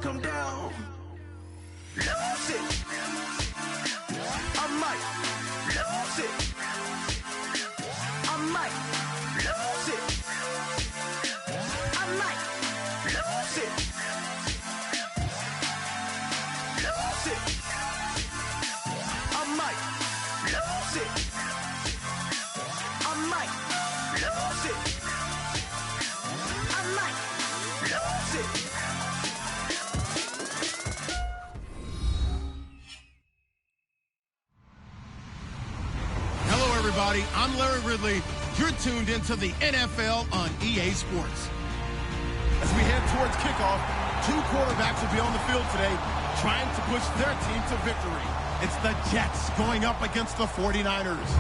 come down. Lose it. I might lose it. I might lose it. I might lose it. Lose it. I might lose it. I might lose it. I might lose it. Hello, everybody. I'm Larry Ridley. You're tuned into the NFL on EA Sports. As we head towards kickoff, two quarterbacks will be on the field today trying to push their team to victory. It's the Jets going up against the 49ers.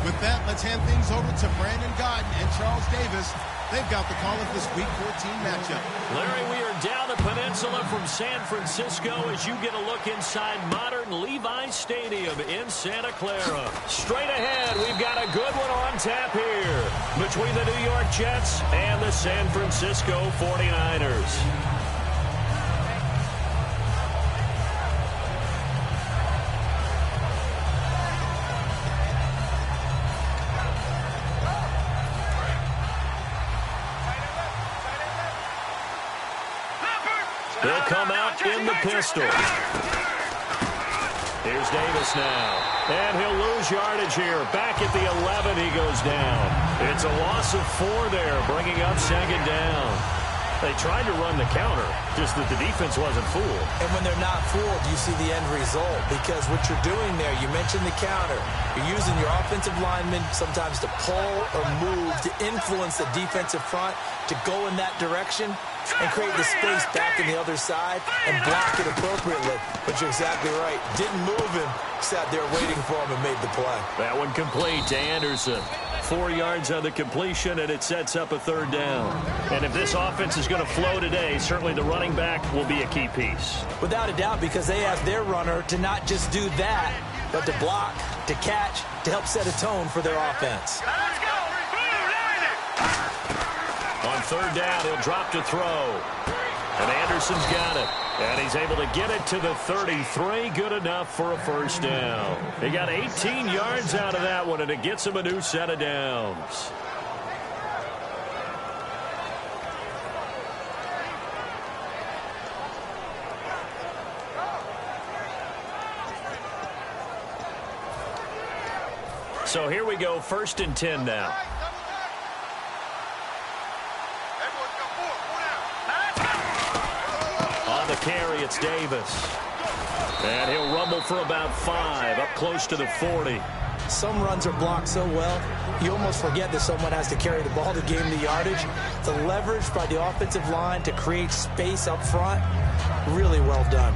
With that, let's hand things over to Brandon Godden and Charles Davis. They've got the call of this Week 14 matchup. Larry, we are down the peninsula from San Francisco as you get a look inside modern Levi's Stadium in Santa Clara. Straight ahead, we've got a good one on tap here between the New York Jets and the San Francisco 49ers. They'll come out in the pistol. Here's Davis now. And he'll lose yardage here. Back at the 11, he goes down. It's a loss of 4 there, bringing up second down. They tried to run the counter, just that the defense wasn't fooled. And when they're not fooled, you see the end result. Because what you're doing there, you mentioned the counter. You're using your offensive linemen sometimes to pull or move, to influence the defensive front, to go in that direction and create the space back in the other side and block it appropriately. But you're exactly right. Didn't move him. Sat there waiting for him and made the play. That one complete to Anderson. 4 yards on the completion, and it sets up a third down. And if this offense is going to flow today, certainly the running back will be a key piece. Without a doubt, because they ask their runner to not just do that, but to block, to catch, to help set a tone for their offense. On third down, he'll drop to throw. And Anderson's got it. And he's able to get it to the 33. Good enough for a first down. He got 18 yards out of that one, and it gets him a new set of downs. So here we go, 1st and 10 now. On the carry, it's Davis. And he'll rumble for about 5, up close to the 40. Some runs are blocked so well, you almost forget that someone has to carry the ball to gain the yardage. The leverage by the offensive line to create space up front, really well done.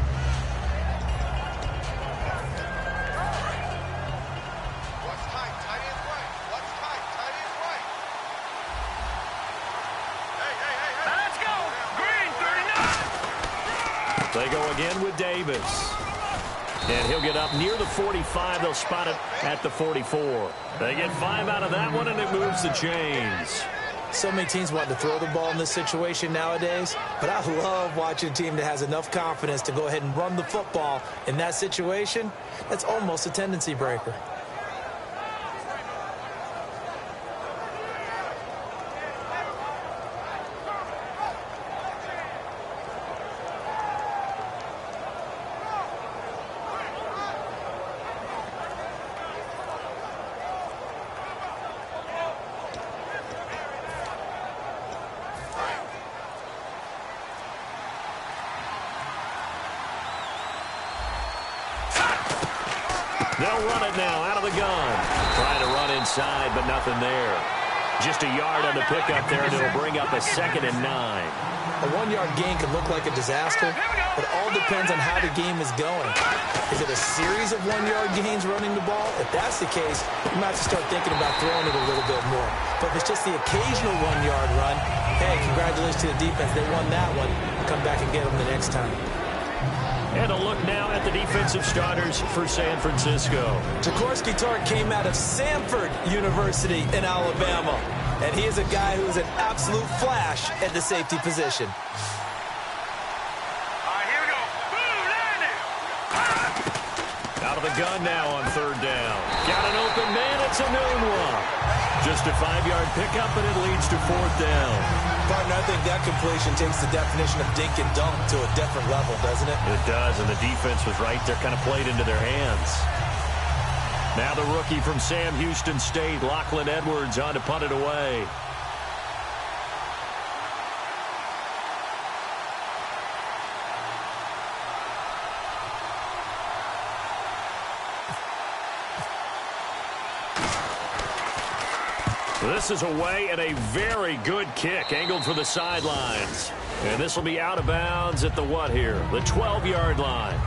They go again with Davis. And he'll get up near the 45. They'll spot it at the 44. They get 5 out of that one, and it moves the chains. So many teams want to throw the ball in this situation nowadays, but I love watching a team that has enough confidence to go ahead and run the football in that situation. That's almost a tendency breaker. They'll run it now out of the gun. Trying to run inside, but nothing there. Just a yard on the pickup there, and it'll bring up a 2nd and 9. A 1-yard gain can look like a disaster, but all depends on how the game is going. Is it a series of 1-yard gains running the ball? If that's the case, you might have to start thinking about throwing it a little bit more. But if it's just the occasional 1-yard run, hey, congratulations to the defense. They won that one. Come back and get them the next time. And a look now at the defensive starters for San Francisco. Jaworski Tartt came out of Samford University in Alabama. And he is a guy who is an absolute flash at the safety position. gun now on third down. Got an open man. It's a noon one. Just a 5-yard pickup, and it leads to fourth down. Partner, I think that completion takes the definition of dink and dunk to a different level, doesn't it? It does, and the defense was right there, kind of played into their hands. Now the rookie from Sam Houston State, Lachlan Edwards, on to punt it away. This is away and a very good kick angled for the sidelines. And this will be out of bounds at the what here? The 12-yard line.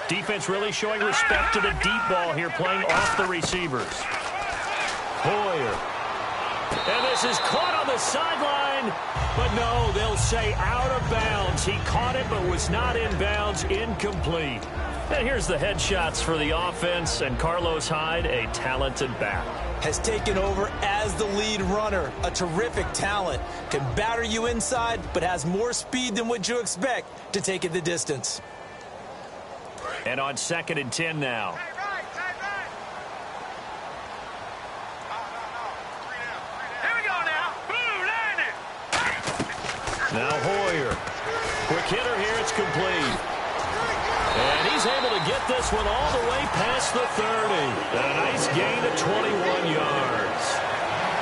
Defense really showing respect to the deep ball here, playing off the receivers. Hoyer. And this is caught on the sideline. But no, they'll say out of bounds. He caught it but was not in bounds, incomplete. And here's the headshots for the offense, and Carlos Hyde, a talented back. Has taken over as the lead runner. A terrific talent. Can batter you inside, but has more speed than what you expect to take it the distance. And on 2nd and 10 now. Here we go now. Blue line it. Now Hoyer. Quick hitter here. It's complete. And he's able to get this one all the way past the 30. And a nice gain of 21 yards.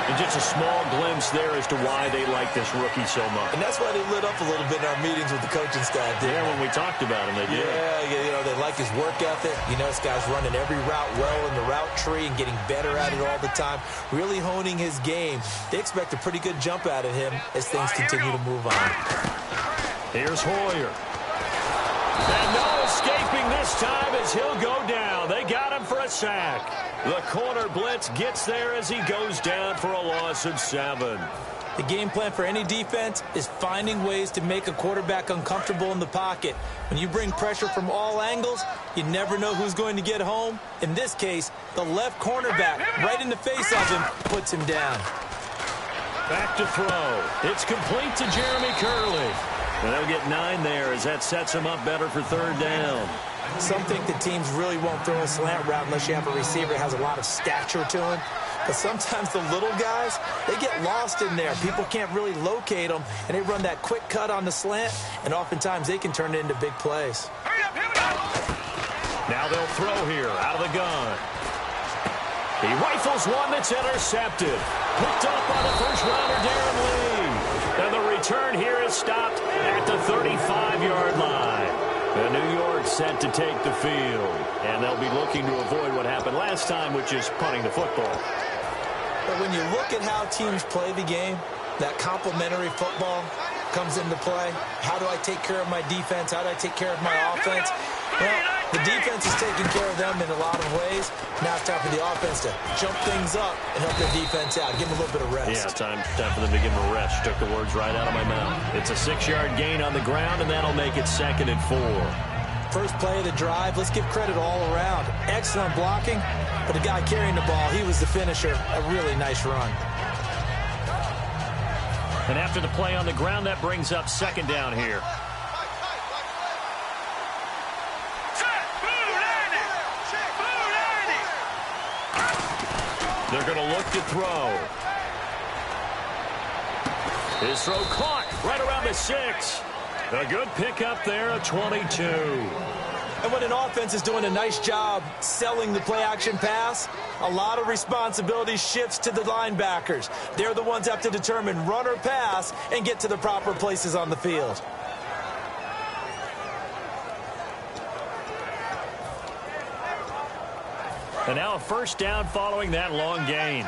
And just a small glimpse there as to why they like this rookie so much. And that's why they lit up a little bit in our meetings with the coaching staff. Yeah, when we talked about him, they did. Yeah, you know, they like his work ethic. You know, this guy's running every route well in the route tree and getting better at it all the time, really honing his game. They expect a pretty good jump out of him as things continue to move on. Here's Hoyer. And no escaping this time as he'll go down. They got him for a sack. The corner blitz gets there as he goes down for a loss of 7. The game plan for any defense is finding ways to make a quarterback uncomfortable in the pocket. When you bring pressure from all angles, you never know who's going to get home. In this case, the left cornerback right in the face of him puts him down. Back to throw. It's complete to Jeremy Curley. And they'll get 9 there as that sets him up better for 3rd down. Some think that teams really won't throw a slant route unless you have a receiver that has a lot of stature to him. But sometimes the little guys, they get lost in there. People can't really locate them, and they run that quick cut on the slant, and oftentimes they can turn it into big plays. Hurry up, here we go. Now they'll throw here out of the gun. He rifles one that's intercepted. Picked up by the first-rounder, Darren Lee. And the return here is stopped at the 35-yard line. And New York set to take the field. And they'll be looking to avoid what happened last time, which is punting the football. But when you look at how teams play the game, that complementary football comes into play. How do I take care of my defense? How do I take care of my offense? Well, the defense is taking care of them in a lot of ways. Now it's time for the offense to jump things up and help their defense out. Give them a little bit of rest. Yeah, time for them to give them a rest. Took the words right out of my mouth. It's a 6-yard gain on the ground, and that'll make it 2nd and 4. First play of the drive, let's give credit all around. Excellent blocking, but the guy carrying the ball, he was the finisher. A really nice run. And after the play on the ground, that brings up 2nd down here. They're going to look to throw. His throw caught right around the 6. A good pickup there, a 22. And when an offense is doing a nice job selling the play-action pass, a lot of responsibility shifts to the linebackers. They're the ones that have to determine run or pass and get to the proper places on the field. And now a 1st down following that long gain.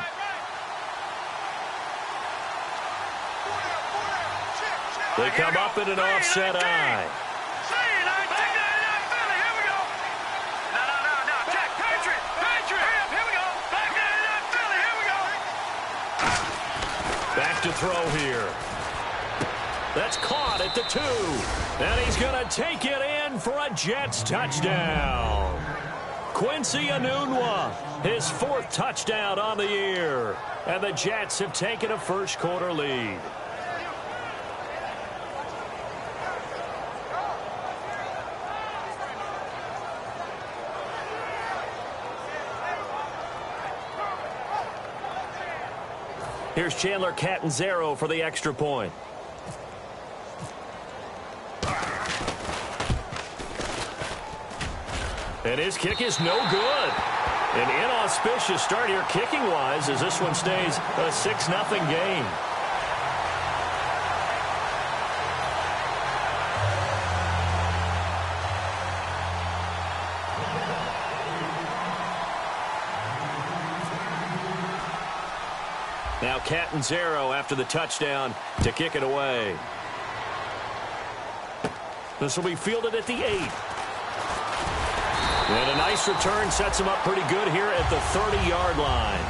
They come up in an offset eye. to throw here. That's caught at the 2. And he's going to take it in for a Jets touchdown. Quincy Enunwa, his 4th touchdown on the year. And the Jets have taken a first-quarter lead. Here's Chandler Catanzaro for the extra point. And his kick is no good. An inauspicious start here kicking-wise as this one stays a 6-0 game. Now Catanzaro after the touchdown to kick it away. This will be fielded at the 8. And a nice return sets him up pretty good here at the 30-yard line.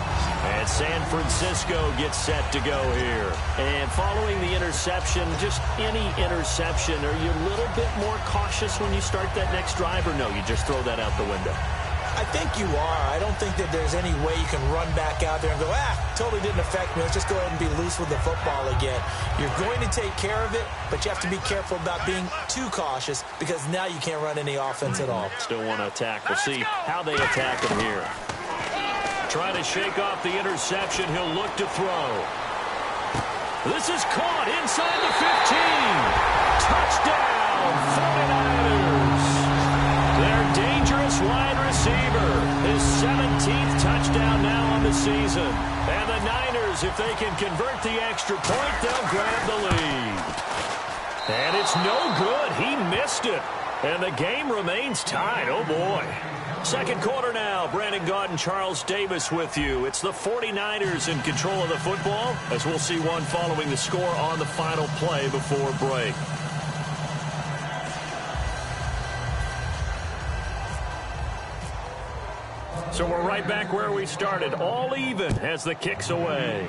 And San Francisco gets set to go here. And following the interception, just any interception, are you a little bit more cautious when you start that next drive, or no, you just throw that out the window? I think you are. I don't think that there's any way you can run back out there and go, totally didn't affect me. Let's just go ahead and be loose with the football again. You're going to take care of it, but you have to be careful about being too cautious because now you can't run any offense at all. Still want to attack. We'll see how they attack him here. Trying to shake off the interception. He'll look to throw. This is caught inside the 15. Touchdown, 49ers. Their dangerous wide receiver, his 17th touchdown now on the season. And the Niners, if they can convert the extra point, they'll grab the lead. And it's no good. He missed it. And the game remains tied. Oh, boy. Second quarter now. Brandon Gaudin, Charles Davis with you. It's the 49ers in control of the football, as we'll see one following the score on the final play before break. So we're right back where we started, all even as the kick's away.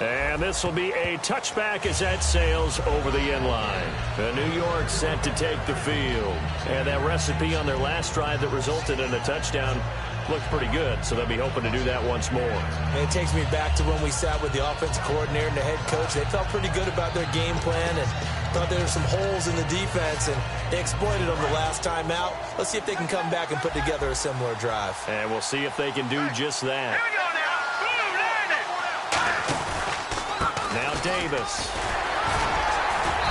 And this will be a touchback as that sails over the end line. The New York set to take the field. And that recipe on their last drive that resulted in a touchdown looked pretty good, so they'll be hoping to do that once more. And it takes me back to when we sat with the offensive coordinator and the head coach. They felt pretty good about their game plan and thought there were some holes in the defense, and they exploited them the last time out. Let's see if they can come back and put together a similar drive. And we'll see if they can do just that. Here we go now. Boom, land it. Now Davis.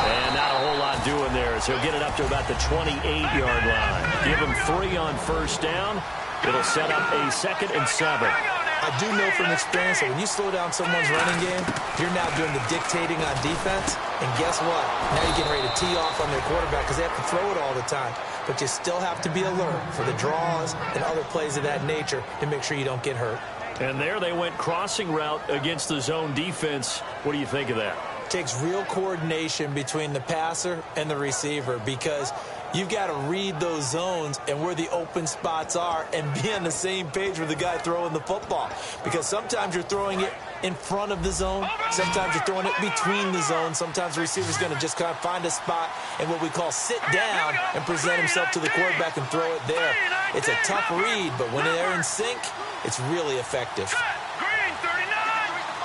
And not a whole lot doing there as he'll get it up to about the 28-yard line. Give him 3 on first down. It'll set up a 2nd and 7. I do know from experience that when you slow down someone's running game, you're now doing the dictating on defense. And guess what? Now you're getting ready to tee off on their quarterback because they have to throw it all the time. But you still have to be alert for the draws and other plays of that nature to make sure you don't get hurt. And there they went crossing route against the zone defense. What do you think of that? It takes real coordination between the passer and the receiver because you've got to read those zones and where the open spots are and be on the same page with the guy throwing the football. Because sometimes you're throwing it in front of the zone. Sometimes you're throwing it between the zones. Sometimes the receiver's going to just kind of find a spot and what we call sit down and present himself to the quarterback and throw it there. It's a tough read, but when they're in sync, it's really effective. Green 39.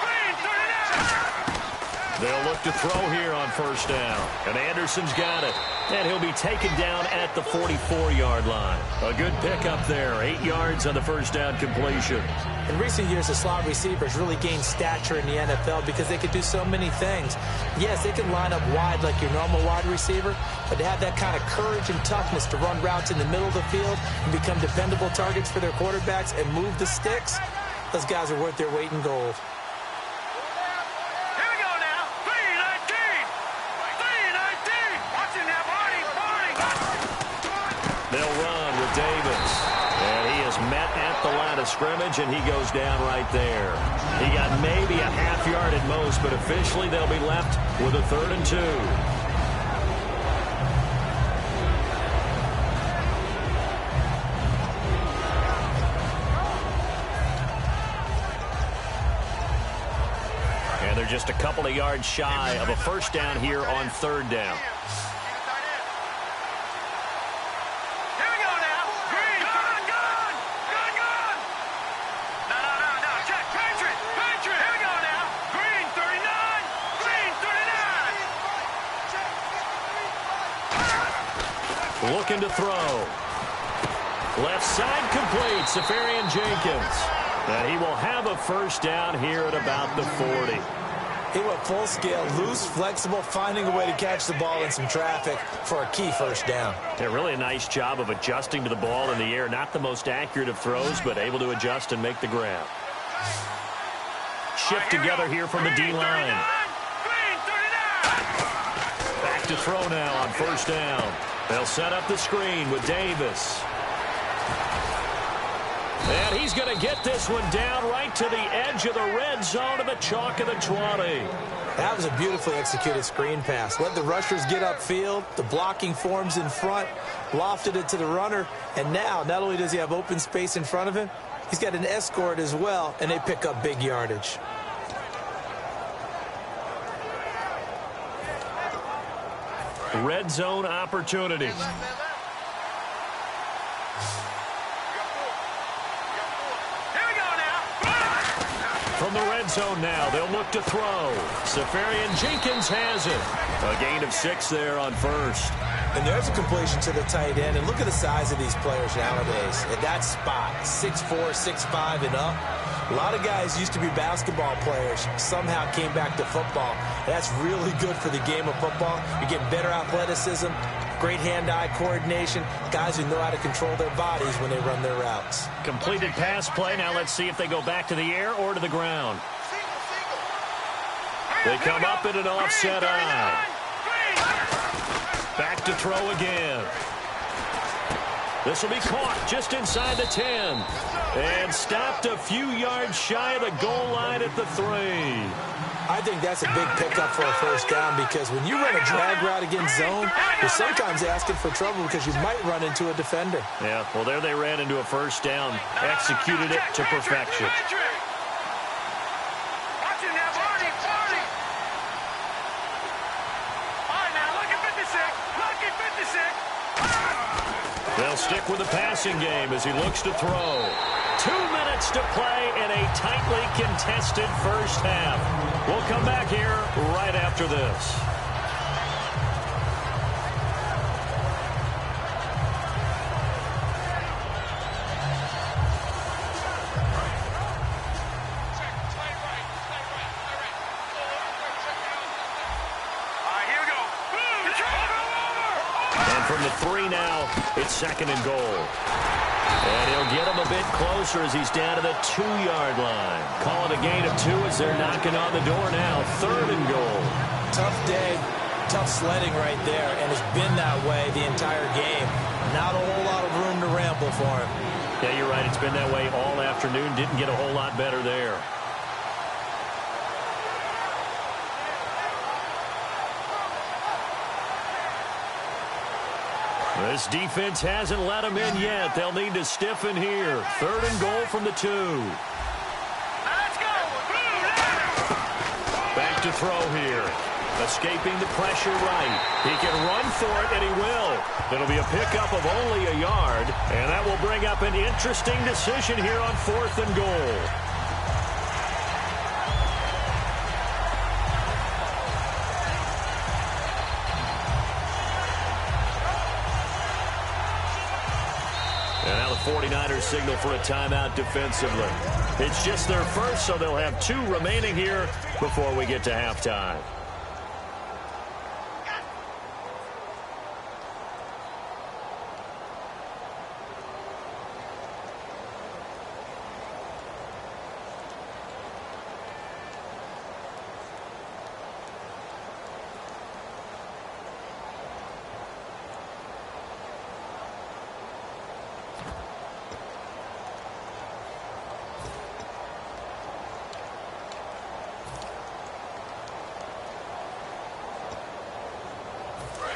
Green 39. They'll look to throw here on first down. And Anderson's got it. And he'll be taken down at the 44-yard line. A good pickup there. 8 yards on the first down completion. In recent years, the slot receivers really gained stature in the NFL because they could do so many things. Yes, they can line up wide like your normal wide receiver, but to have that kind of courage and toughness to run routes in the middle of the field and become dependable targets for their quarterbacks and move the sticks, those guys are worth their weight in gold. Here we go now. 319. 319. Watching that body. They'll run with Davis. And he is met at the line of scrimmage, and he goes down right there. He got maybe a half yard at most, but officially they'll be left with a 3rd and 2. Just a couple of yards shy of a first down here on third down. Looking to throw. Left side complete. Safarian Jenkins. And he will have a first down here at about the 40. He went full scale, loose, flexible, finding a way to catch the ball in some traffic for a key first down. Yeah, really a nice job of adjusting to the ball in the air. Not the most accurate of throws, but able to adjust and make the grab. Shift together here from the D-line. Back to throw now on first down. They'll set up the screen with Davis. And he's going to get this one down right to the edge of the red zone of the chalk of the 20. That was a beautifully executed screen pass. Let the rushers get upfield. The blocking forms in front. Lofted it to the runner. And now, not only does he have open space in front of him, he's got an escort as well, and they pick up big yardage. Red zone opportunity. From the red zone now, they'll look to throw. Safarian Jenkins has it. A gain of 6 there on first. And there's a completion to the tight end. And look at the size of these players nowadays. At that spot, 6'4", 6'5", and up. A lot of guys used to be basketball players, somehow came back to football. That's really good for the game of football. You're getting better athleticism, great hand-eye coordination, guys who know how to control their bodies when they run their routes. Completed pass play. Now let's see if they go back to the air or to the ground. They come up in an offset eye. Back to throw again. This will be caught just inside the 10. And stopped a few yards shy of the goal line at the 3. I think that's a big pickup for a first down because when you run a drag route against zone, you're sometimes asking for trouble because you might run into a defender. Yeah, well, there they ran into a first down. Executed it to perfection. They'll stick with the passing game as he looks to throw. 2 minutes to play in a tightly contested first half. We'll come back here right after this. And from the 3 now, it's 2nd and goal. And he'll get him a bit closer as he's down to the 2-yard line. Call it a gain of 2 as they're knocking on the door now. 3rd and goal. Tough day, tough sledding right there, and it's been that way the entire game. Not a whole lot of room to ramble for him. Yeah, you're right. It's been that way all afternoon. Didn't get a whole lot better there. This defense hasn't let them in yet. They'll need to stiffen here. 3rd and goal from the 2. Let's go. Back to throw here. Escaping the pressure right. He can run for it, and he will. It'll be a pickup of only a yard, and that will bring up an interesting decision here on 4th and goal. And now the 49ers signal for a timeout defensively. It's just their first, so they'll have 2 remaining here before we get to halftime.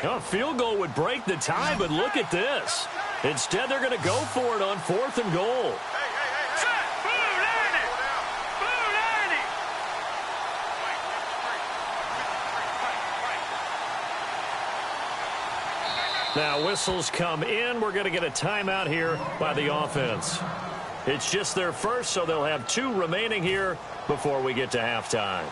A field goal would break the tie, but look at this. Instead, they're going to go for it on 4th and goal. Now whistles come in. We're going to get a timeout here by the offense. It's just their first, so they'll have 2 remaining here before we get to halftime.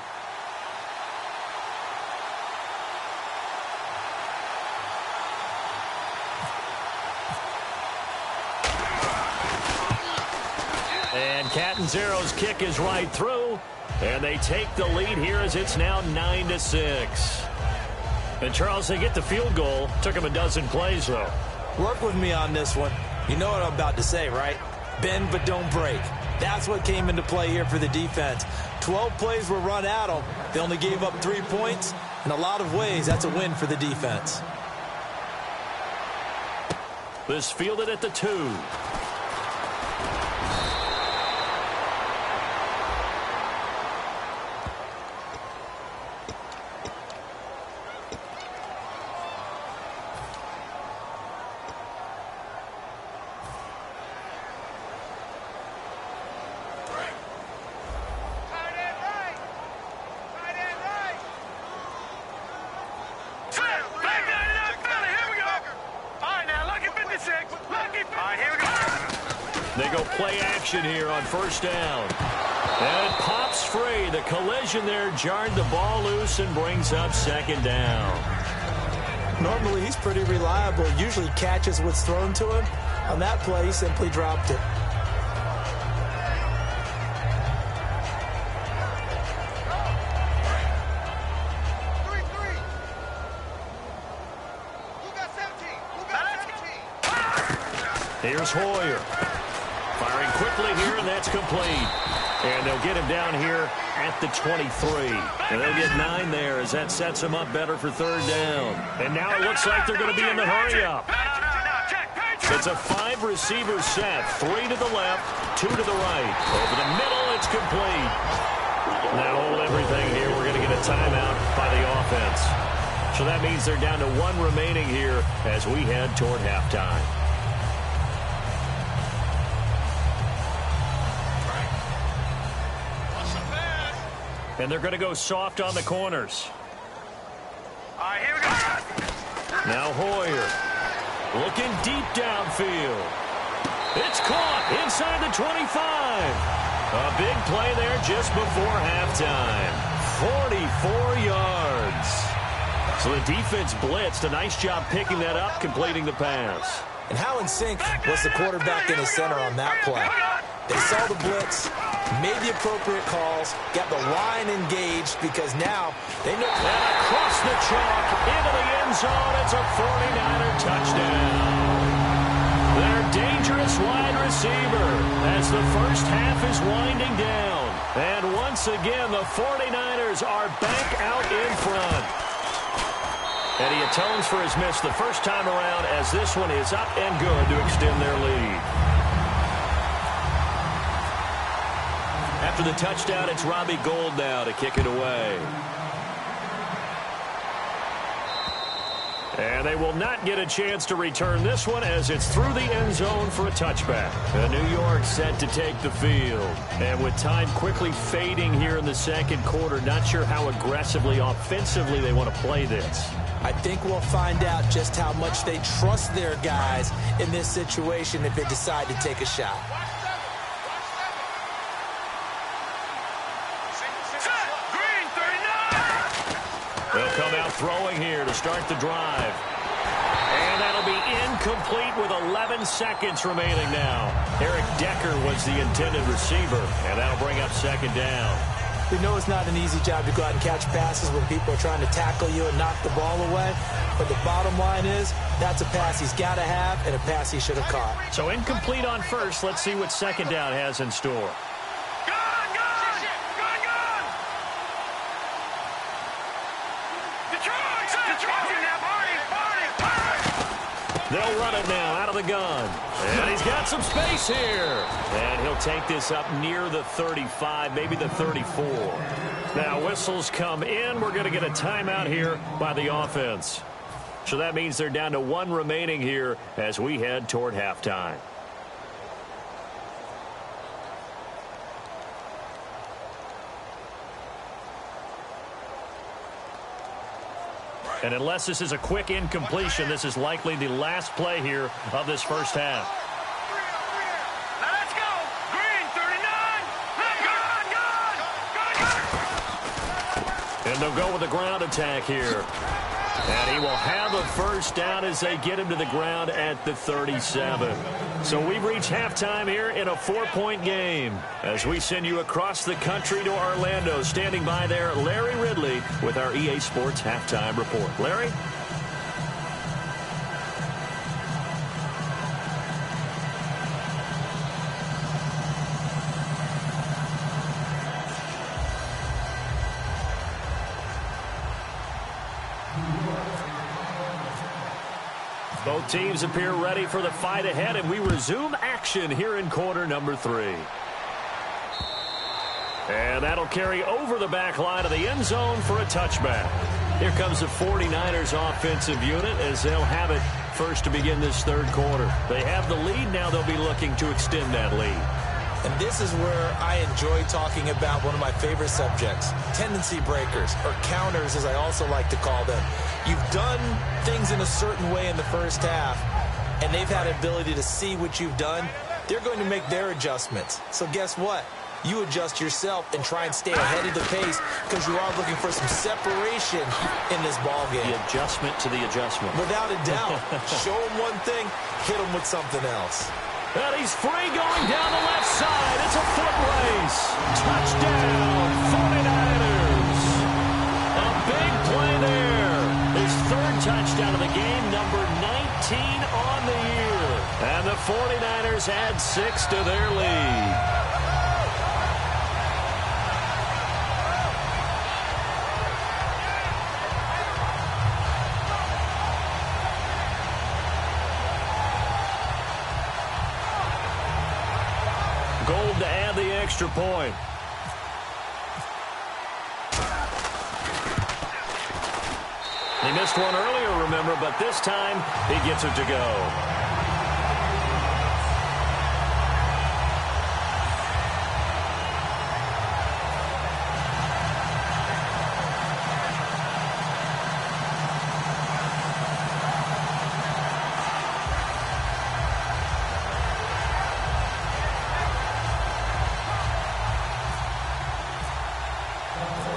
And Catanzaro's kick is right through, and they take the lead here as it's now 9-6. And, Charles, they get the field goal. Took them a dozen plays, though. Work with me on this one. You know what I'm about to say, right? Bend but don't break. That's what came into play here for the defense. 12 plays were run at them. They only gave up 3 points. In a lot of ways, that's a win for the defense. This fielded at the 2. They go play action here on first down. And it pops free. The collision there jarred the ball loose and brings up second down. Normally, he's pretty reliable. Usually catches what's thrown to him. On that play, he simply dropped it. Here's Hoyer. Firing quickly here, and that's complete. And they'll get him down here at the 23. And they'll get 9 there as that sets him up better for third down. And now it looks like they're going to be in the hurry-up. It's a 5-receiver set. 3 to the left, 2 to the right. Over the middle, it's complete. Now hold everything here. We're going to get a timeout by the offense. So that means they're down to 1 remaining here as we head toward halftime. And they're going to go soft on the corners. All right, here we go. Now Hoyer looking deep downfield. It's caught inside the 25. A big play there just before halftime. 44 yards. So the defense blitzed. A nice job picking that up, completing the pass. And how in sync was the quarterback in his center on that play? They saw the blitz, made the appropriate calls, got the line engaged because now they know. And across the chalk into the end zone, it's a 49er touchdown. Their dangerous wide receiver as the first half is winding down. And once again, the 49ers are back out in front. And he atones for his miss the first time around as this one is up and good to extend their lead. After the touchdown, it's Robbie Gould now to kick it away. And they will not get a chance to return this one as it's through the end zone for a touchback. New York set to take the field. And with time quickly fading here in the second quarter, not sure how aggressively, offensively they want to play this. I think we'll find out just how much they trust their guys in this situation if they decide to take a shot. They'll come out throwing here to start the drive. And that'll be incomplete with 11 seconds remaining now. Eric Decker was the intended receiver, and that'll bring up second down. We know it's not an easy job to go out and catch passes when people are trying to tackle you and knock the ball away. But the bottom line is, that's a pass he's got to have and a pass he should have caught. So incomplete on first. Let's see what second down has in store. They'll run it now out of the gun. And he's got some space here. And he'll take this up near the 35, maybe the 34. Now whistles come in. We're going to get a timeout here by the offense. So that means they're down to 1 remaining here as we head toward halftime. And unless this is a quick incompletion, this is likely the last play here of this first half. Now let's go. Green, 39. And they'll go with the ground attack here. And he will have a first down as they get him to the ground at the 37. So we've reached halftime here in a 4-point game. As we send you across the country to Orlando, standing by there, Larry Ridley with our EA Sports Halftime Report. Larry? Both teams appear ready for the fight ahead, and we resume action here in quarter number 3. And that'll carry over the back line of the end zone for a touchback. Here comes the 49ers offensive unit as they'll have it first to begin this third quarter. They have the lead. Now they'll be looking to extend that lead. And this is where I enjoy talking about one of my favorite subjects, tendency breakers, or counters as I also like to call them. You've done things in a certain way in the first half, and they've had the ability to see what you've done. They're going to make their adjustments. So guess what? You adjust yourself and try and stay ahead of the pace because you are looking for some separation in this ball game. The adjustment to the adjustment. Without a doubt. Show them one thing, hit them with something else. And he's free going down the left side. It's a foot race. Touchdown, 49ers. A big play there. His third touchdown of the game, number 19 on the year. And the 49ers add 6 to their lead. Gold to add the extra point. He missed one earlier, remember, but this time he gets it to go.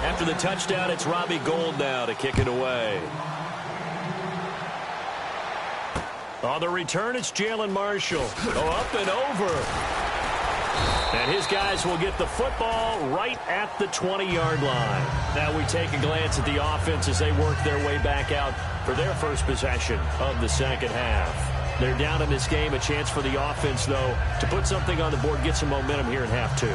After the touchdown, it's Robbie Gould now to kick it away. On the return, it's Jalen Marshall. Up and over. And his guys will get the football right at the 20-yard line. Now we take a glance at the offense as they work their way back out for their first possession of the second half. They're down in this game. A chance for the offense, though, to put something on the board, get some momentum here in half 2.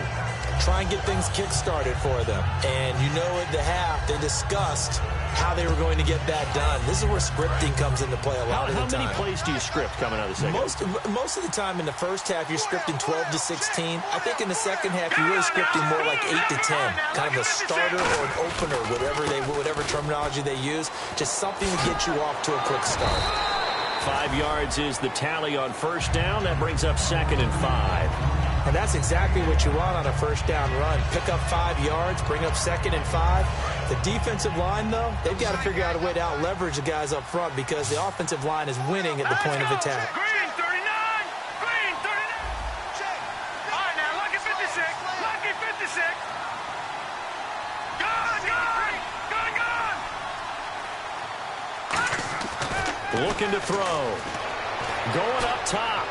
Try and get things kick-started for them. And you know at the half, they discussed how they were going to get that done. This is where scripting comes into play a lot of the time. How many plays do you script coming out of the second half? Most of the time in the first half, you're scripting 12 to 16. I think in the second half, you're really scripting more like 8 to 10. Kind of a starter or an opener, whatever terminology they use. Just something to get you off to a quick start. 5 yards is the tally on first down. That brings up 2nd and 5. And that's exactly what you want on a first down run. Pick up 5 yards, bring up 2nd and 5. The defensive line, though, they've got to figure out a way to out-leverage the guys up front because the offensive line is winning at the point of attack. Green, 39. Green, 39. All right, now, lucky 56. Lucky 56. Gone. Looking to throw. Going up top.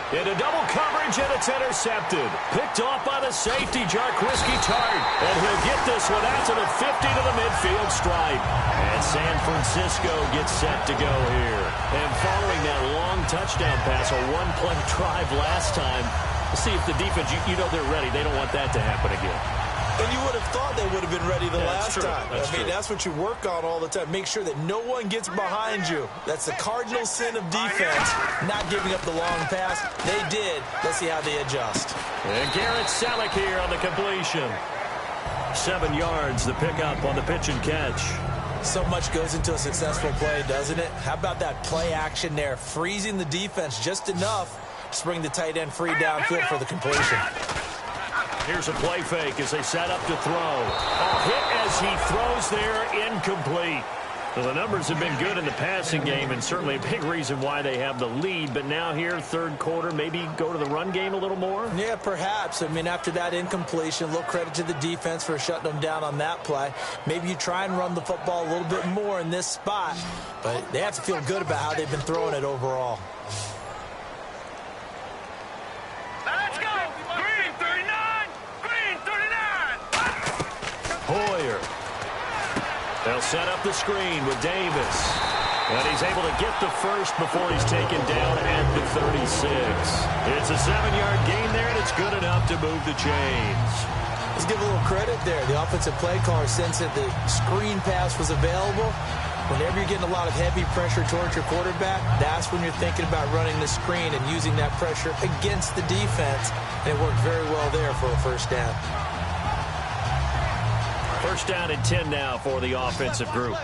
Into double coverage, and it's intercepted. Picked off by the safety, Jarquiski Tart. And he'll get this one out to the 50 to the midfield stripe. And San Francisco gets set to go here. And following that long touchdown pass, a one-play drive last time, see if the defense, you know they're ready. They don't want that to happen again. And you would have thought they would have been ready the last time. I mean, that's what you work on all the time. Make sure that no one gets behind you. That's the cardinal sin of defense, not giving up the long pass. They did. Let's see how they adjust. And Garrett Selleck here on the completion. 7 yards, the pickup on the pitch and catch. So much goes into a successful play, doesn't it? How about that play action there, freezing the defense just enough to bring the tight end free downfield for the completion. Here's a play fake as they set up to throw. A hit as he throws there, incomplete. Well, the numbers have been good in the passing game, and certainly a big reason why they have the lead. But now here, third quarter, maybe go to the run game a little more? Yeah, perhaps. I mean, after that incompletion, a little credit to the defense for shutting them down on that play. Maybe you try and run the football a little bit more in this spot. But they have to feel good about how they've been throwing it overall. Let's go! Green 39! Green 39! Hoyer. They'll set up the screen with Davis. And he's able to get the first before he's taken down at the 36. It's a 7-yard gain there, and it's good enough to move the chains. Let's give a little credit there. The offensive play caller sensed that the screen pass was available. Whenever you're getting a lot of heavy pressure towards your quarterback, that's when you're thinking about running the screen and using that pressure against the defense. And it worked very well there for a first down. First down and 10 now for the offensive group.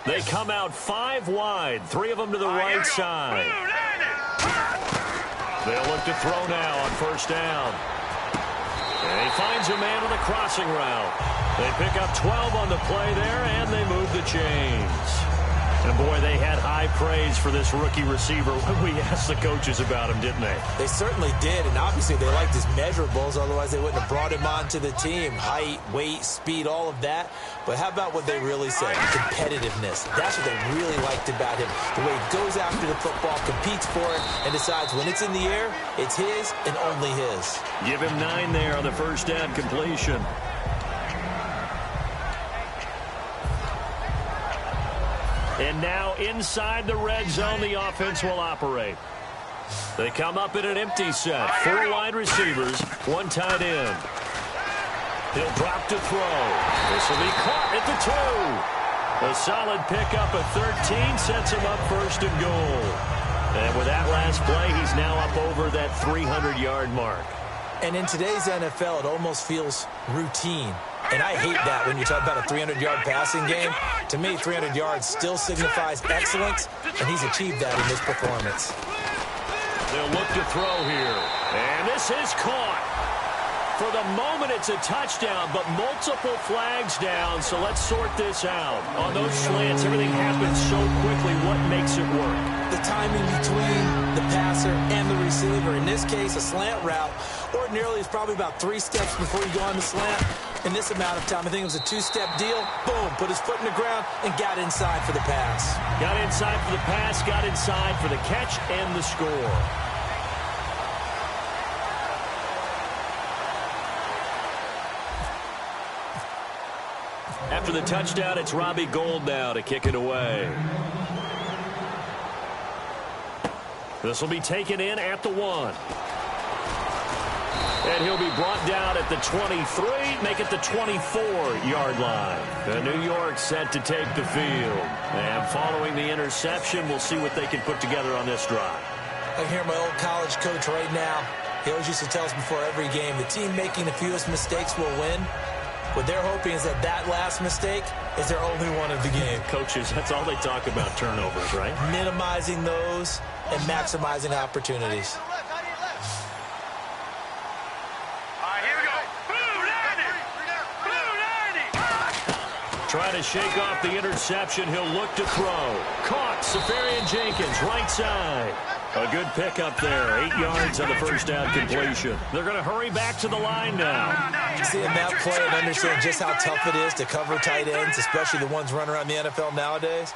They come out 5 wide, 3 of them to the right side. They'll look to throw now on first down. And he finds a man on the crossing route. They pick up 12 on the play there, and they move the chains. And, boy, they had high praise for this rookie receiver when we asked the coaches about him, didn't they? They certainly did, and obviously they liked his measurables. Otherwise, they wouldn't have brought him onto the team. Height, weight, speed, all of that. But how about what they really said? Competitiveness. That's what they really liked about him. The way he goes after the football, competes for it, and decides when it's in the air, it's his and only his. Give him 9 there on the first down completion. And now inside the red zone, the offense will operate. They come up in an empty set. 4 wide receivers, 1 tight end. He'll drop to throw. This will be caught at the 2. A solid pickup of 13 sets him up first and goal. And with that last play, he's now up over that 300-yard mark. And in today's NFL, it almost feels routine. And I hate that when you talk about a 300-yard passing game. To me, 300 yards still signifies excellence, and he's achieved that in this performance. They'll look to throw here. And this is caught. For the moment, it's a touchdown, but multiple flags down, so let's sort this out. On those slants, everything happens so quickly. What makes it work? The timing between the passer and the receiver. In this case, a slant route ordinarily is probably about 3 steps before you go on the slant. In this amount of time, I think it was a 2-step deal. Boom, put his foot in the ground and got inside for the pass. Got inside for the pass, got inside for the catch and the score. After the touchdown, it's Robbie Gould now to kick it away. This will be taken in at the 1. And he'll be brought down at the 23, make it the 24-yard line. The New York set to take the field. And following the interception, we'll see what they can put together on this drive. I can hear my old college coach right now. He always used to tell us before every game, the team making the fewest mistakes will win. What they're hoping is that that last mistake is their only one of the game. Coaches, that's all they talk about, turnovers, right? Minimizing those and maximizing opportunities. Trying to shake off the interception. He'll look to throw. Caught. Safarian Jenkins, right side. A good pickup there. 8 yards on the first down completion. They're going to hurry back to the line now. Seeing that play and understand just how tough it is to cover tight ends, especially the ones running around the NFL nowadays,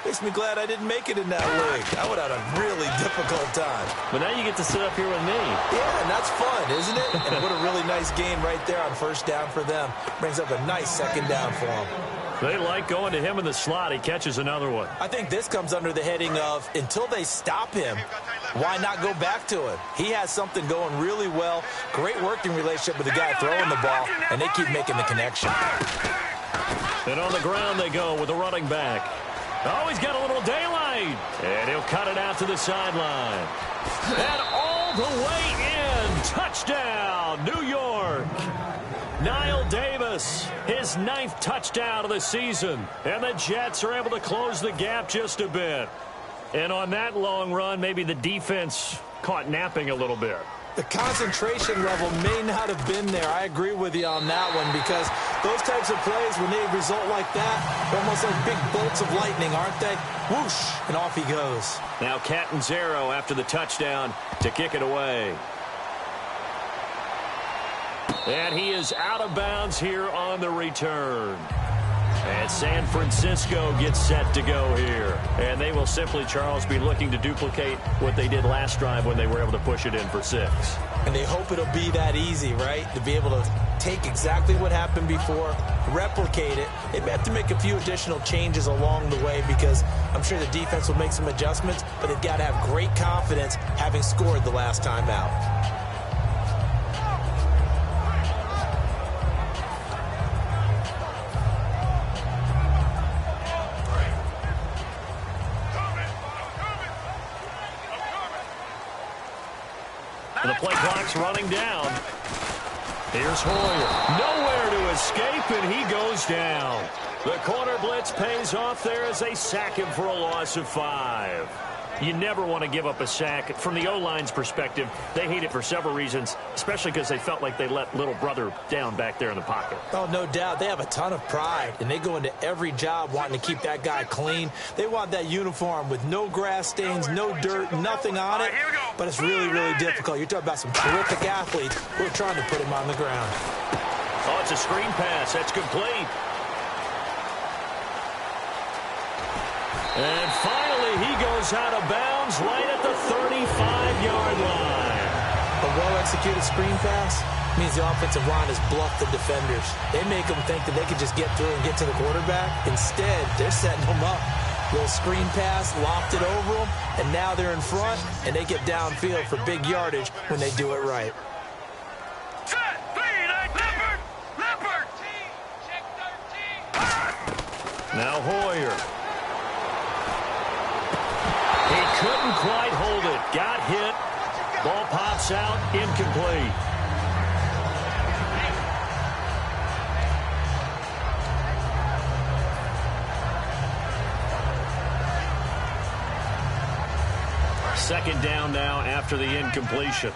makes me glad I didn't make it in that league. I would have had a really difficult time. But now you get to sit up here with me. Yeah, and that's fun, isn't it? And what a really nice gain right there on first down for them. Brings up a nice second down for them. They like going to him in the slot. He catches another one. I think this comes under the heading of, until they stop him, why not go back to it? He has something going really well. Great working relationship with the guy throwing the ball, and they keep making the connection. And on the ground they go with the running back. Oh, he's got a little daylight. And he'll cut it out to the sideline. And all the way in. Touchdown, New York. Niall Davis, his 9th touchdown of the season. And the Jets are able to close the gap just a bit. And on that long run, maybe the defense caught napping a little bit. The concentration level may not have been there. I agree with you on that one, because those types of plays, when they result like that, they're almost like big bolts of lightning, aren't they? Whoosh, and off he goes. Now Catanzaro after the touchdown to kick it away. And he is out of bounds here on the return. And San Francisco gets set to go here. And they will simply, Charles, be looking to duplicate what they did last drive when they were able to push it in for 6. And they hope it'll be that easy, right? To be able to take exactly what happened before, replicate it. They may have to make a few additional changes along the way, because I'm sure the defense will make some adjustments, but they've got to have great confidence having scored the last time out. The play clock's running down. Here's Hoyer. Nowhere to escape, and he goes down. The corner blitz pays off there as they sack him for a loss of 5. You never want to give up a sack. From the O-line's perspective, they hate it for several reasons, especially because they felt like they let little brother down back there in the pocket. Oh, no doubt. They have a ton of pride, and they go into every job wanting to keep that guy clean. They want that uniform with no grass stains, no dirt, nothing on it. But it's really, really difficult. You're talking about some terrific athletes who are trying to put him on the ground. Oh, it's a screen pass. That's complete. And finally, he goes out of bounds right at the 35-yard line. A well-executed screen pass means the offensive line has bluffed the defenders. They make them think that they can just get through and get to the quarterback. Instead, they're setting them up. Little screen pass, lopped it over them, and now they're in front, and they get downfield for big yardage when they do it right. Now Hoyer. He couldn't quite hold it. Got hit. Ball pops out. Incomplete. Second down now after the incompletion.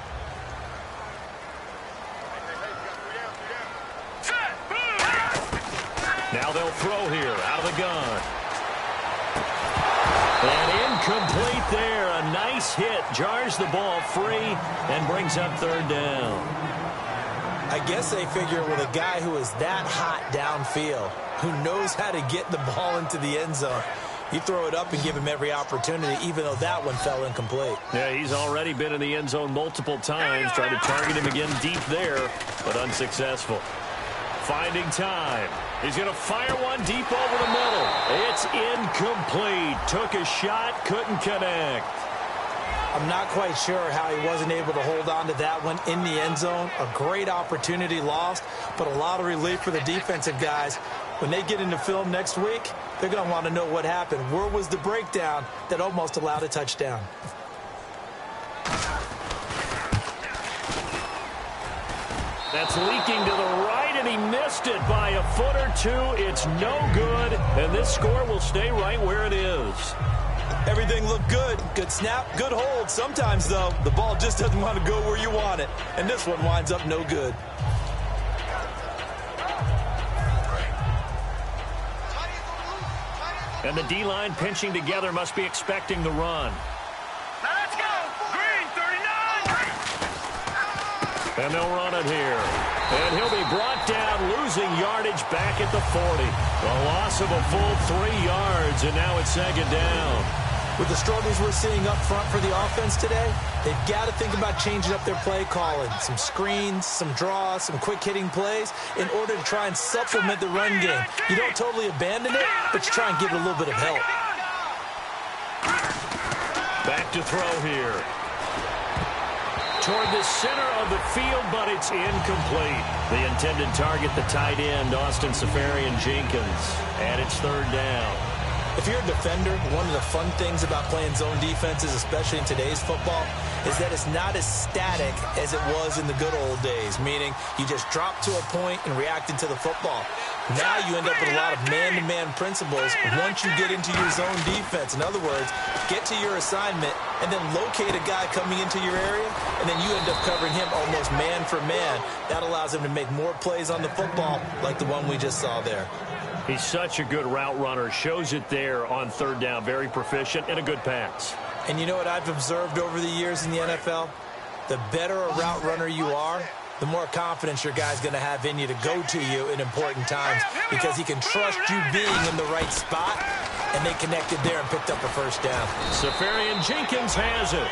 Now they'll throw here out of the gun. And incomplete there. A nice hit. Jars the ball free and brings up third down. I guess they figure with a guy who is that hot downfield, who knows how to get the ball into the end zone, you throw it up and give him every opportunity, even though that one fell incomplete. Yeah, he's already been in the end zone multiple times, trying to target him again deep there, but unsuccessful. Finding time. He's going to fire one deep over the middle. It's incomplete. Took a shot, couldn't connect. I'm not quite sure how he wasn't able to hold on to that one in the end zone. A great opportunity lost, but a lot of relief for the defensive guys. When they get into film next week, they're going to want to know what happened. Where was the breakdown that almost allowed a touchdown? That's leaking to the right, and he missed it by a foot or two. It's no good, and this score will stay right where it is. Everything looked good. Good snap, good hold. Sometimes, though, the ball just doesn't want to go where you want it, and this one winds up no good. And the D-line pinching together must be expecting the run. Let's go! Green, 39! And they'll run it here. And he'll be brought down, losing yardage back at the 40. A loss of a full 3 yards, and now it's second down. With the struggles we're seeing up front for the offense today, they've got to think about changing up their play calling. Some screens, some draws, some quick-hitting plays in order to try and supplement the run game. You don't totally abandon it, but you try and give it a little bit of help. Back to throw here. Toward the center of the field, but it's incomplete. The intended target, the tight end, Austin Safarian-Jenkins. And it's third down. If you're a defender, one of the fun things about playing zone defenses, especially in today's football, is that it's not as static as it was in the good old days, meaning you just drop to a point and reacted to the football. Now you end up with a lot of man-to-man principles once you get into your zone defense. In other words, get to your assignment and then locate a guy coming into your area, and then you end up covering him almost man for man. That allows him to make more plays on the football like the one we just saw there. He's such a good route runner. Shows it there on third down. Very proficient and a good pass. And you know what I've observed over the years in the NFL? The better a route runner you are, the more confidence your guy's going to have in you to go to you in important times because he can trust you being in the right spot, and they connected there and picked up a first down. SUPERTHUG42's has it.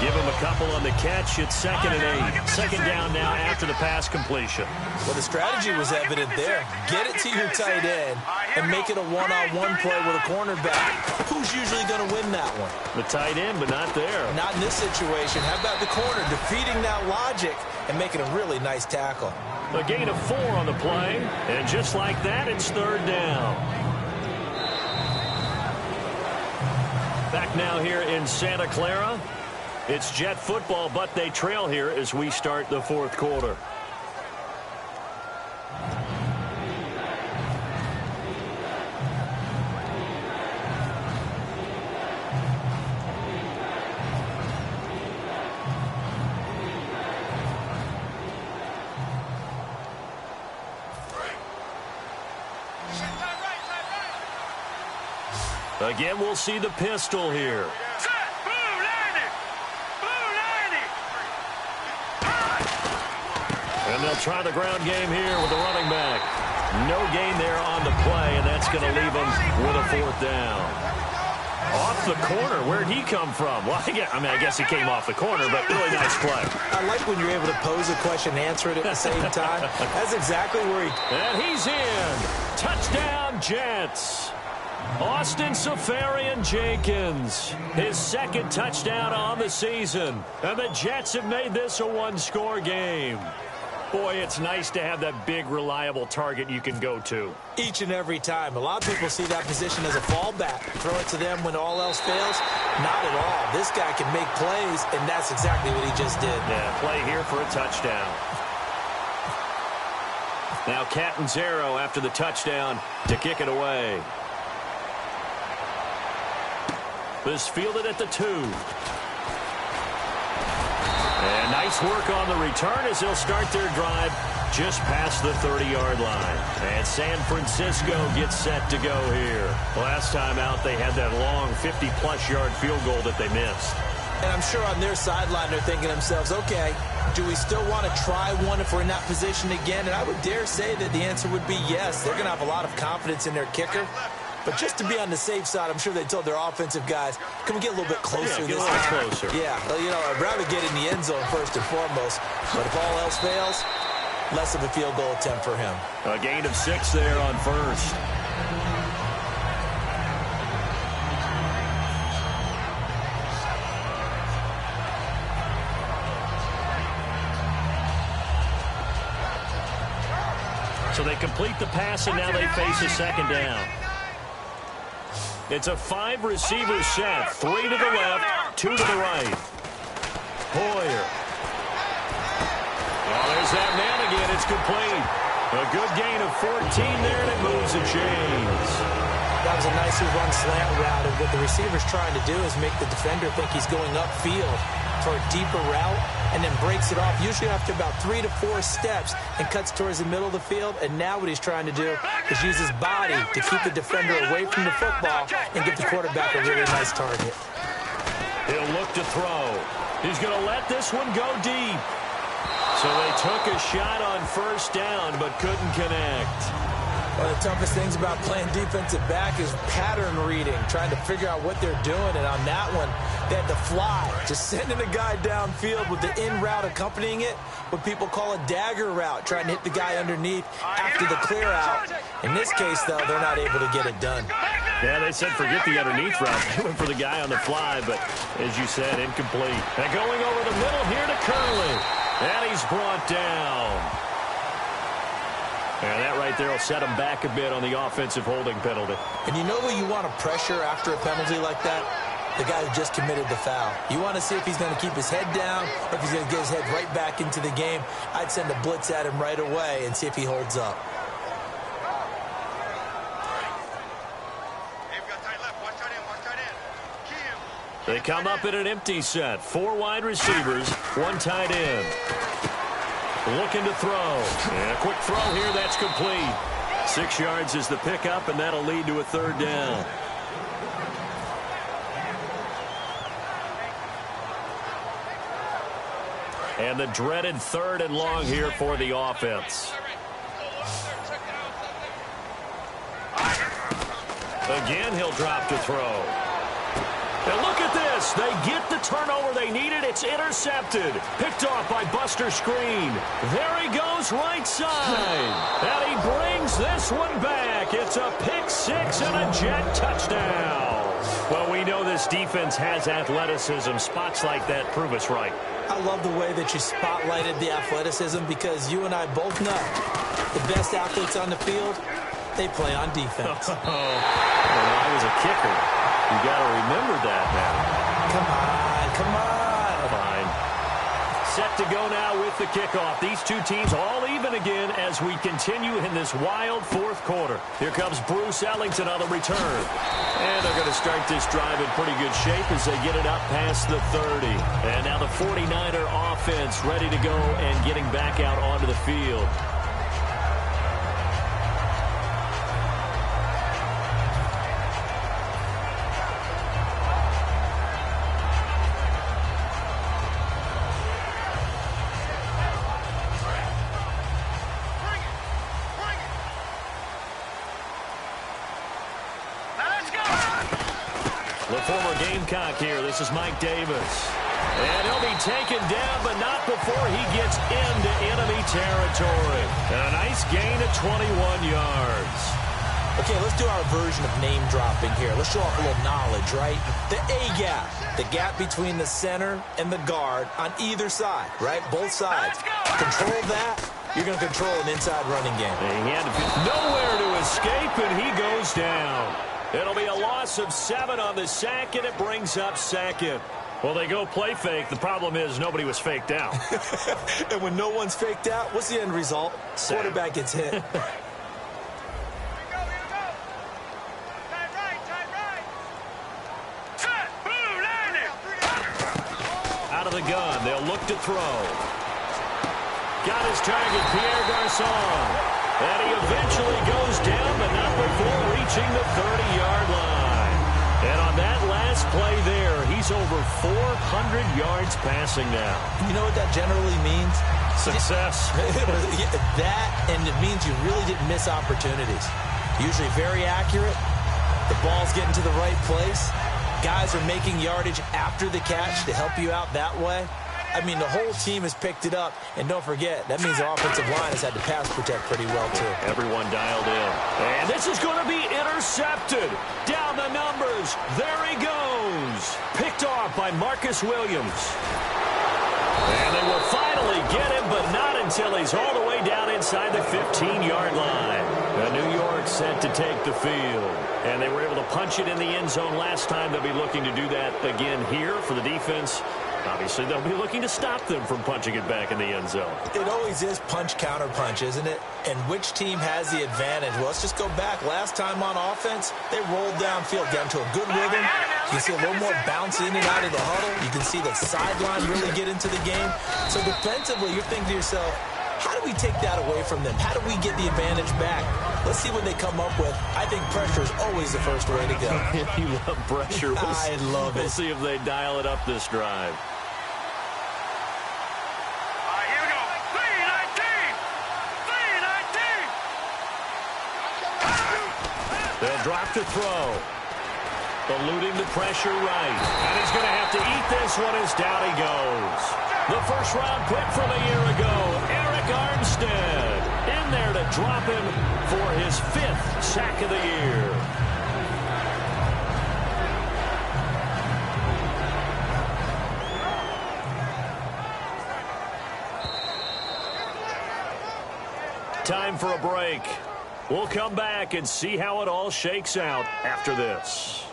Give him a couple on the catch. It's 2nd and 8. Second down now after the pass completion. Well, the strategy was evident there. Get it to your tight end and make it a one-on-one play with a cornerback. Who's usually going to win that one? The tight end, but not there. Not in this situation. How about the corner defeating that logic and making a really nice tackle? A gain of 4 on the play, and just like that, it's third down. Back now here in Santa Clara. It's Jet football, but they trail here as we start the fourth quarter. Again, we'll see the pistol here. And they'll try the ground game here with the running back. No gain there on the play, and that's going to leave them with a fourth down. Off the corner. Where'd he come from? Well, I guess he came off the corner, but really nice play. I like when you're able to pose a question and answer it at the same time. That's exactly where he... And he's in. Touchdown, Jets. Austin Seferian-Jenkins, his second touchdown on the season. And the Jets have made this a one-score game. Boy, it's nice to have that big, reliable target you can go to. Each and every time. A lot of people see that position as a fallback. Throw it to them when all else fails. Not at all. This guy can make plays, and that's exactly what he just did. Yeah, play here for a touchdown. Now Catanzaro after the touchdown to kick it away. This fielded at the 2. And nice work on the return as they'll start their drive just past the 30-yard line. And San Francisco gets set to go here. Last time out, they had that long 50-plus yard field goal that they missed. And I'm sure on their sideline they're thinking to themselves, okay, do we still want to try one if we're in that position again? And I would dare say that the answer would be yes. They're going to have a lot of confidence in their kicker. But just to be on the safe side, I'm sure they told their offensive guys, can we get a little bit closer this time? Closer. Yeah, well, you know, I'd rather get in the end zone first and foremost. But if all else fails, less of a field goal attempt for him. A gain of 6 there on first. So they complete the pass, and now they face a second down. It's a 5-receiver set. 3 to the left, 2 to the right. Hoyer. Well, there's that man again. It's complete. A good gain of 14 there, and it moves the chains. That was a nicely run slant route, and what the receiver's trying to do is make the defender think he's going upfield for a deeper route, and then breaks it off, usually after about 3 to 4 steps, and cuts towards the middle of the field. And now what he's trying to do is use his body to keep the defender away from the football and give the quarterback a really nice target. He'll look to throw. He's going to let this one go deep. So they took a shot on first down, but couldn't connect. One of the toughest things about playing defensive back is pattern reading, trying to figure out what they're doing. And on that one, they had to fly, just sending a guy downfield with the in route accompanying it, what people call a dagger route, trying to hit the guy underneath after the clear out. In this case, though, they're not able to get it done. Yeah, they said forget the underneath route. They went for the guy on the fly, but as you said, incomplete. And going over the middle here to Curley. And he's brought down. And that right there will set him back a bit on the offensive holding penalty. And you know who you want to pressure after a penalty like that? The guy who just committed the foul. You want to see if he's going to keep his head down or if he's going to get his head right back into the game. I'd send a blitz at him right away and see if he holds up. They come up in an empty set. 4 wide receivers, 1 tight end. Looking to throw. And a quick throw here, that's complete. 6 yards is the pickup, and that'll lead to a 3rd down. And the dreaded 3rd and long here for the offense. Again, he'll drop to throw. And look at this. They get the turnover they needed. It's intercepted. Picked off by Buster Screen. There he goes right side. And he brings this one back. It's a pick 6 and a jet touchdown. Well, we know this defense has athleticism. Spots like that prove us right. I love the way that you spotlighted the athleticism because you and I both know the best athletes on the field, they play on defense. Well, I was a kicker. You got to remember that now. Come on. Fine. Set to go now with the kickoff. These two teams all even again as we continue in this wild 4th quarter. Here comes Bruce Ellington on the return. And they're going to start this drive in pretty good shape as they get it up past the 30. And now the 49er offense ready to go and getting back out onto the field. Here, this is Mike Davis. And he'll be taken down, but not before he gets into enemy territory. And a nice gain of 21 yards. Okay, let's do our version of name dropping here. Let's show off a little knowledge, right? The A-gap, the gap between the center and the guard on either side, right? Both sides. Control that, you're going to control an inside running game. And he had nowhere to escape, and he goes down. It'll be a loss of 7 on the sack, and it brings up 2nd. Well, they go play fake. The problem is nobody was faked out. And when no one's faked out, what's the end result? Quarterback gets hit. Here we go. Tight right. Set. Boom, landing. Out of the gun, they'll look to throw. Got his target, Pierre Garçon. And he eventually goes down, but not before reaching the 30-yard line. And on that last play there, he's over 400 yards passing now. You know what that generally means? Success. That, and it means you really didn't miss opportunities. Usually very accurate. The ball's getting to the right place. Guys are making yardage after the catch to help you out that way. I mean, the whole team has picked it up. And don't forget, that means the offensive line has had to pass protect pretty well, too. Everyone dialed in. And this is going to be intercepted. Down the numbers. There he goes. Picked off by Marcus Williams. And they will finally get him, but not until he's all the way down inside the 15-yard line. And New York set to take the field. And they were able to punch it in the end zone last time. They'll be looking to do that again here for the defense. Obviously, they'll be looking to stop them from punching it back in the end zone. It always is punch-counter-punch, isn't it? And which team has the advantage? Well, let's just go back. Last time on offense, they rolled downfield, got into a good rhythm. You can see a little more bounce in and out of the huddle. You can see the sideline really get into the game. So defensively, you're thinking to yourself, how do we take that away from them? How do we get the advantage back? Let's see what they come up with. I think pressure is always the first way to go. You love pressure. I love it. We'll see if they dial it up this drive. Here we go. 3-19. They'll drop to throw. Eluding the pressure right. And he's going to have to eat this one as down he goes. The first-round pick from a year ago, Eric Armstead, in there to drop him for his 5th sack of the year. time for a break. We'll come back and see how it all shakes out after this.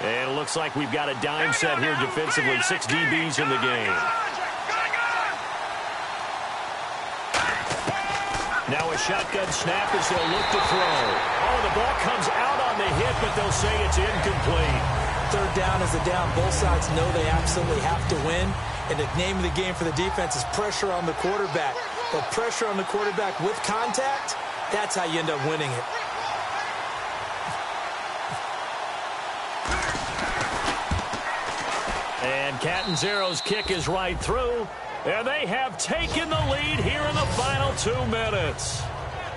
And it looks like we've got a dime set here defensively. 6 DBs in the game. Now a shotgun snap as they'll look to throw. Oh, the ball comes out on the hit, but they'll say it's incomplete. Third down is a down. Both sides know they absolutely have to win. And the name of the game for the defense is pressure on the quarterback. But pressure on the quarterback with contact, that's how you end up winning it. And Catanzaro's kick is right through. And they have taken the lead here in the final 2 minutes.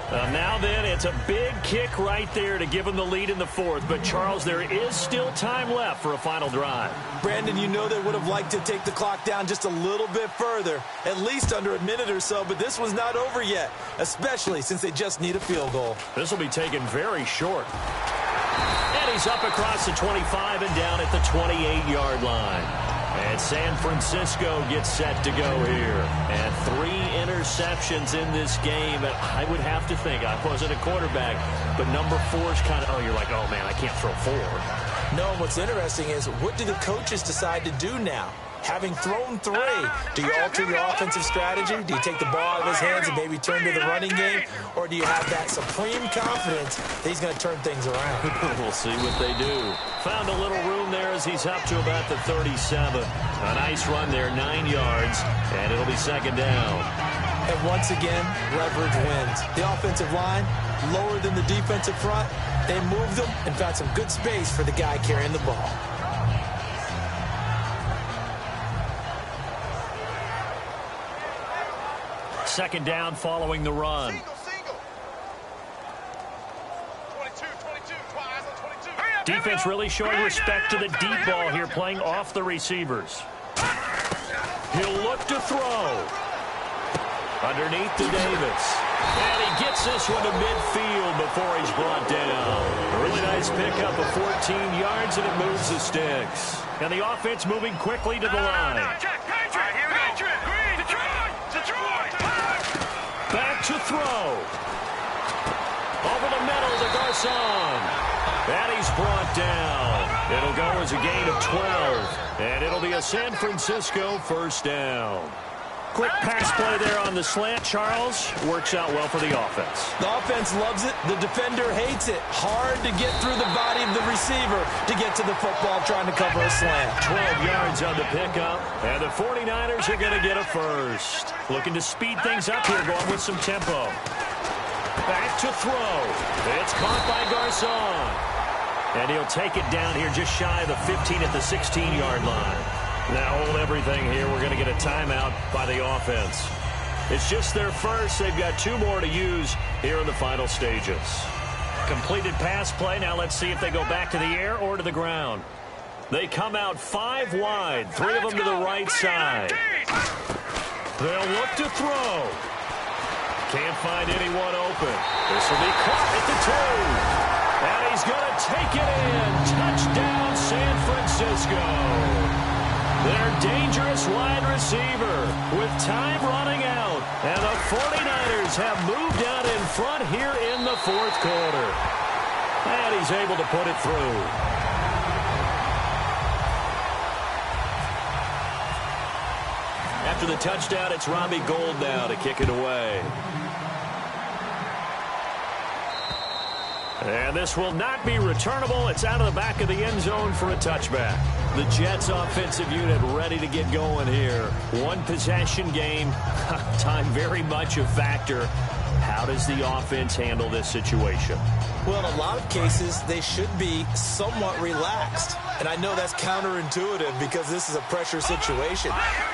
Now then, it's a big kick right there to give them the lead in the fourth. But, Charles, there is still time left for a final drive. Brandon, you know they would have liked to take the clock down just a little bit further, at least under a minute or so, but this was not over yet, especially since they just need a field goal. This will be taken very short. And he's up across the 25 and down at the 28-yard line. And San Francisco gets set to go here. And 3 interceptions in this game. And I would have to think, I wasn't a quarterback, but number 4 is kind of, oh, you're like, oh, man, I can't throw 4. No, what's interesting is what do the coaches decide to do now? Having thrown 3, do you alter your offensive strategy? Do you take the ball out of his hands and maybe turn to the running game? Or do you have that supreme confidence that he's going to turn things around? We'll see what they do. Found a little room there as he's up to about the 37. A nice run there, 9 yards, and it'll be second down. And once again, leverage wins. The offensive line, lower than the defensive front. They moved them and found some good space for the guy carrying the ball. Second down following the run. Single. 22, twice on 22. Defense really showing respect to the deep ball here, playing off the receivers. He'll look to throw. Underneath to Davis. And he gets this one to midfield before he's brought down. A really nice pickup of 14 yards, and it moves the sticks. And the offense moving quickly to the line. Back to throw. Over the middle to Garcon. And he's brought down. It'll go as a gain of 12. And it'll be a San Francisco first down. Quick pass play there on the slant, Charles. Works out well for the offense. The offense loves it. The defender hates it. Hard to get through the body of the receiver to get to the football trying to cover a slant. 12 yards on the pickup. And the 49ers are going to get a first. Looking to speed things up here, going with some tempo. Back to throw. It's caught by Garcon. And he'll take it down here just shy of the 15 at the 16-yard line. Now hold everything here. We're going to get a timeout by the offense. It's just their first. They've got 2 more to use here in the final stages. Completed pass play. Now let's see if they go back to the air or to the ground. They come out 5 wide. 3 of them to the right side. They'll look to throw. Can't find anyone open. This will be caught at the 2. And he's going to take it in. Touchdown, San Francisco. Their dangerous wide receiver with time running out. And the 49ers have moved out in front here in the fourth quarter. And he's able to put it through. After the touchdown, it's Robbie Gould now to kick it away. And this will not be returnable. It's out of the back of the end zone for a touchback. The Jets offensive unit ready to get going here. 1 possession game. Time very much a factor. How does the offense handle this situation? Well, in a lot of cases, they should be somewhat relaxed. And I know that's counterintuitive because this is a pressure situation.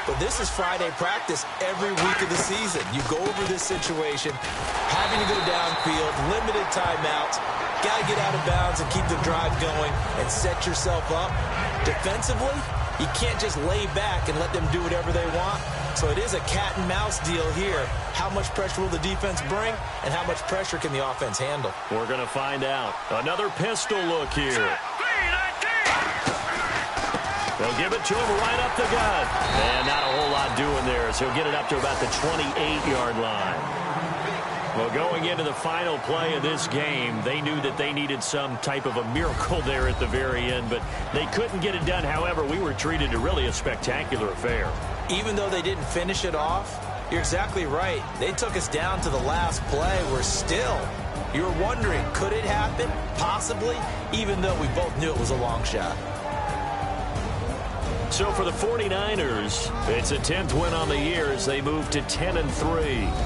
But this is Friday practice every week of the season. You go over this situation, having to go downfield, limited timeouts, got to get out of bounds and keep the drive going and set yourself up. Defensively, You can't just lay back and let them do whatever they want. So it is a cat and mouse deal here. How much pressure will the defense bring, and how much pressure can the offense handle? We're going to find out. Another pistol look here. They'll give it to him right up the gut. And not a whole lot doing there, so he'll get it up to about the 28-yard line. Well, going into the final play of this game, they knew that they needed some type of a miracle there at the very end, but they couldn't get it done. However, we were treated to really a spectacular affair. Even though they didn't finish it off, you're exactly right. They took us down to the last play. You're wondering, could it happen? Possibly, even though we both knew it was a long shot. So for the 49ers, it's a 10th win on the year as they move to 10-3.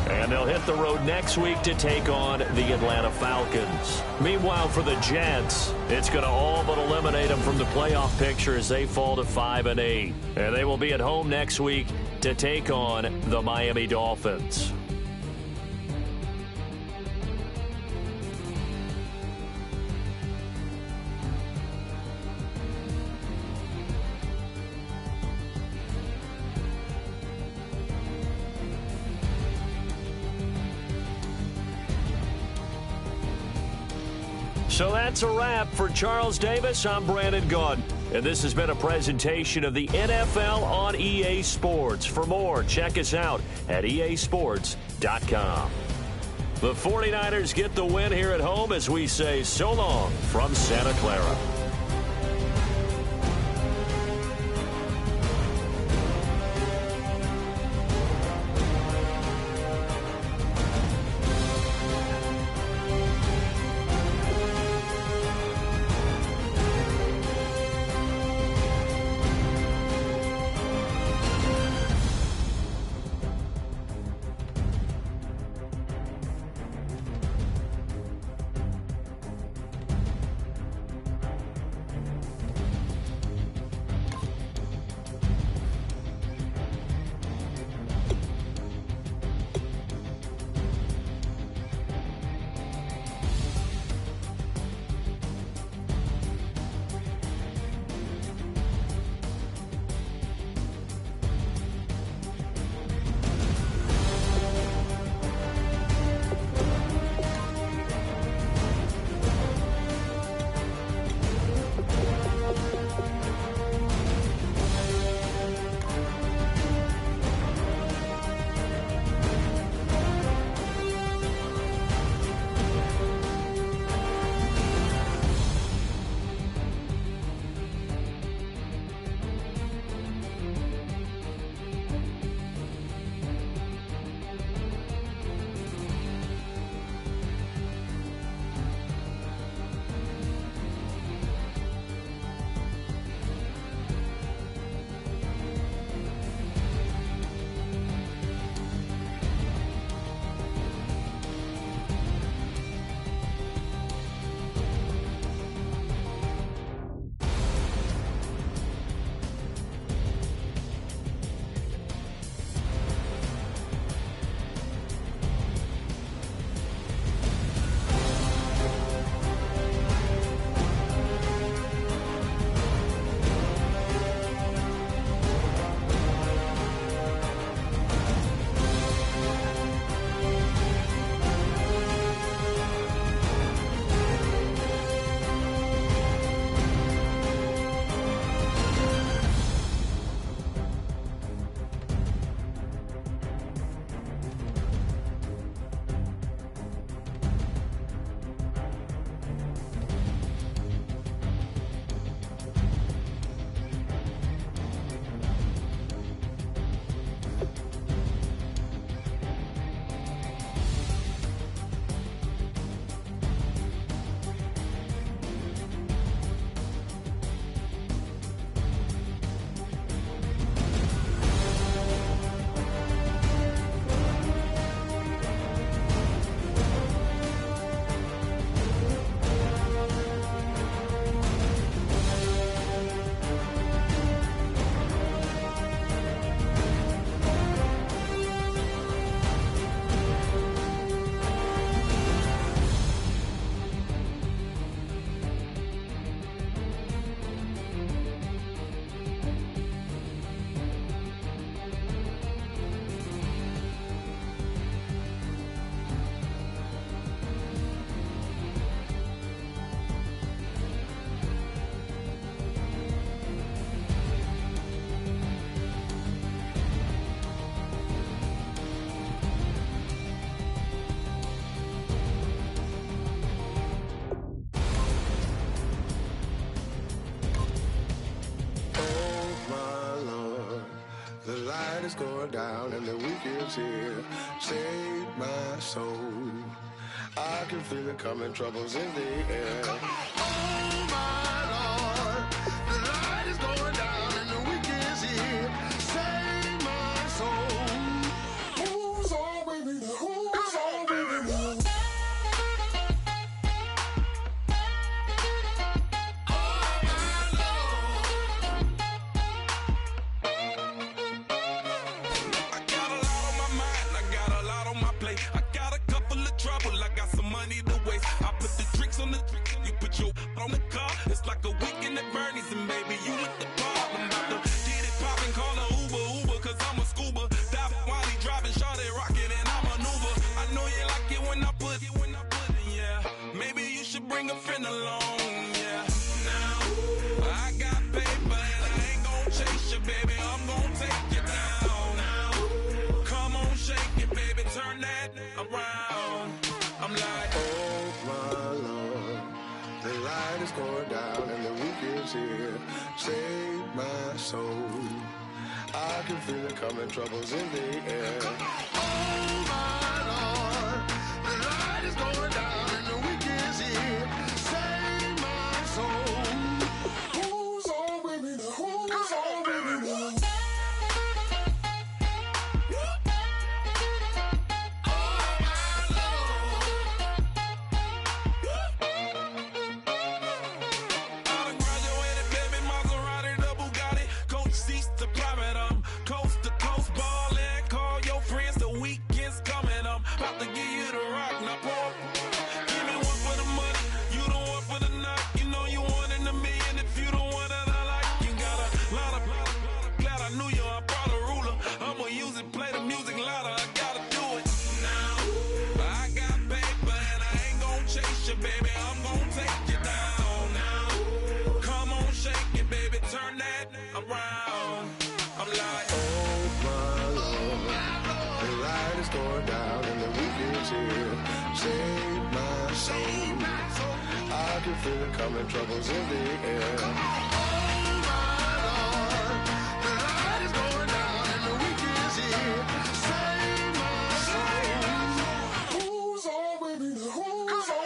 And they'll hit the road next week to take on the Atlanta Falcons. Meanwhile, for the Jets, it's going to all but eliminate them from the playoff picture as they fall to 5-8. And they will be at home next week to take on the Miami Dolphins. So that's a wrap. For Charles Davis, I'm Brandon Gaudin. And this has been a presentation of the NFL on EA Sports. For more, check us out at easports.com. The 49ers get the win here at home as we say so long from Santa Clara. light is going down and the weekend's here. Save my soul. I can feel it coming, troubles in the air. Oh my Lord, the light is going down and the weekend's here. Save my soul. Who's all with me? Who's all with me? On the car, it's like a weekend at Bernie's, and baby, you with the problem. About to get it poppin', call a Uber, cause I'm a scuba. Dive while he driving, shawty rockin', and I maneuver. I know you like it when I put it, yeah. Maybe you should bring a friend along, yeah. Now, I got paper, and I ain't gon' chase you, baby, I'm gon' take you down. Now, come on, shake it, baby, turn that around. I'm like, oh my Lord, the light is going down and the weekend's here. Save my soul. I can feel it coming, troubles in the air. Oh my Lord, the light is going down and the weekend's here. Save my soul. Who's all with me now? Who's all with me now? Going down and the weekend's here. Save my soul. I can feel it coming, troubles in the air. Oh my Lord, the light is going down and the weekend's here. Save my soul. Who's all with me? Who's all